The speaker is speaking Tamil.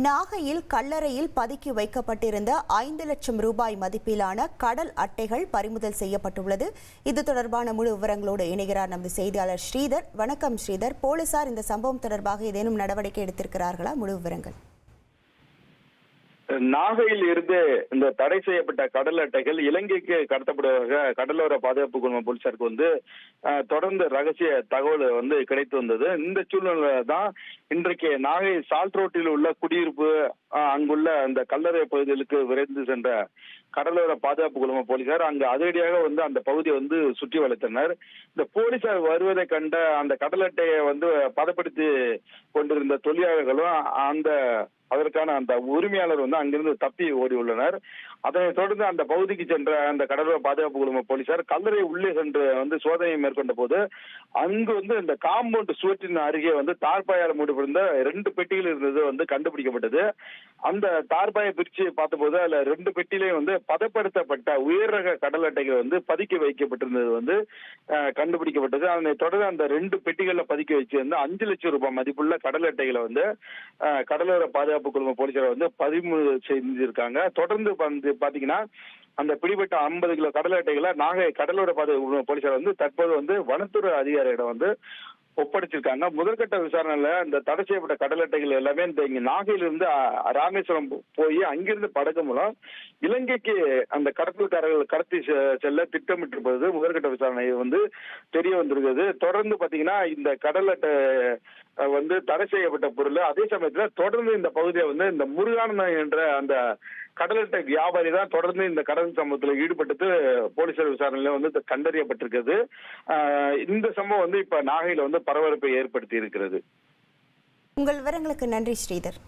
நாகையில் கல்லறையில் பதுக்கி வைக்கப்பட்டிருந்த 5 லட்சம் ரூபாய் மதிப்பிலான கடல் அட்டைகள் பறிமுதல் செய்யப்பட்டுள்ளது. இது தொடர்பான முழு விவரங்களோடு இணைகிறார் நமது செய்தியாளர் ஸ்ரீதர். வணக்கம் ஸ்ரீதர். போலீசார் இந்த சம்பவம் தொடர்பாக ஏதேனும் நடவடிக்கை எடுத்திருக்கிறார்களா? முழு விவரங்கள். நாகையில் இருந்து இந்த தடை செய்யப்பட்ட கடல் அட்டைகள் இலங்கைக்கு கடத்தப்படுவதாக கடலோர பாதுகாப்பு குழும போலீசாருக்கு தொடர்ந்து ரகசிய தகவல் கிடைத்து வந்தது. இந்த சூழ்நிலை தான் இன்றைக்கு நாகை சால்ட் ரோட்டில் உள்ள குடியிருப்பு அங்குள்ள அந்த கல்லறை பகுதிகளுக்கு விரைந்து சென்ற கடலோர பாதுகாப்பு குழும போலீசார் அங்கு அதிரடியாக அந்த பகுதியை சுற்றி வளைத்தனர். இந்த போலீசார் வருவதை கண்ட அந்த கடல் அட்டையை பதப்படுத்தி கொண்டிருந்த தொழிலாளர்களும் அதற்கான அந்த உரிமையாளர் அங்கிருந்து தப்பி ஓடி உள்ளனர். அதனைத் தொடர்ந்து அந்த பகுதிக்கு சென்ற அந்த கடலோர பாதுகாப்பு குழும போலீசார் கல்லறை உள்ளே சென்று சோதனையை மேற்கொண்ட போது அங்கு இந்த காம்பவுண்ட் சுவற்றின் அருகே தார்பாயால் மூடப்பட்டிருந்த 2 பெட்டிகள் இருந்தது கண்டுபிடிக்கப்பட்டது. அந்த தார்பாயை பிரிச்சு பார்த்தபோது அதுல 2 பெட்டியிலையும் பதப்படுத்தப்பட்ட உயர் ரக கடல் அட்டைகள் பதுக்கி வைக்கப்பட்டிருந்தது கண்டுபிடிக்கப்பட்டது. அதனைத் தொடர்ந்து அந்த 2 பெட்டிகள்ல பதுக்கி வச்சு 5 லட்சம் ரூபாய் மதிப்புள்ள கடல் அட்டைகளை கடலோர பாதுகாப்பு குழும போலீசார் பறிமுதல் செஞ்சிருக்காங்க. தொடர்ந்து பாத்தீங்கன்னா அந்த பிடிபட்ட 50 கிலோ கடல் அட்டைகளை நாகை கடலோர பாதுகாப்பு போலீசார் தற்போது வனத்துறை அதிகாரியிடம் ஒப்படைச்சிருக்காங்க. முதற்கட்ட விசாரணையில இந்த தடை செய்யப்பட்ட கடல் அட்டைகள் எல்லாமே இங்க நாகையிலிருந்து ராமேஸ்வரம் போய் அங்கிருந்து படகு மூலம் இலங்கைக்கு அந்த கடத்தல்காரர்கள் கடத்தி செல்ல திட்டமிட்டிருப்பது முதற்கட்ட விசாரணை தெரிய வந்திருக்கிறது. தொடர்ந்து பாத்தீங்கன்னா இந்த கடல் அட்டை தடை செய்யப்பட்ட பொருள், அதே சமயத்துல தொடர்ந்து இந்த பகுதியை இந்த முருகானந்தம் என்ற அந்த கடல் அட்டை வியாபாரி தான் தொடர்ந்து இந்த கடல் சம்பவத்தில் ஈடுபட்டது போலீசார் விசாரணையில கண்டறியப்பட்டிருக்கிறது. இந்த சம்பவம் இப்ப நாகையில பரபரப்பை ஏற்படுத்தி இருக்கிறது. உங்கள் விவரங்களுக்கு நன்றி ஸ்ரீதர்.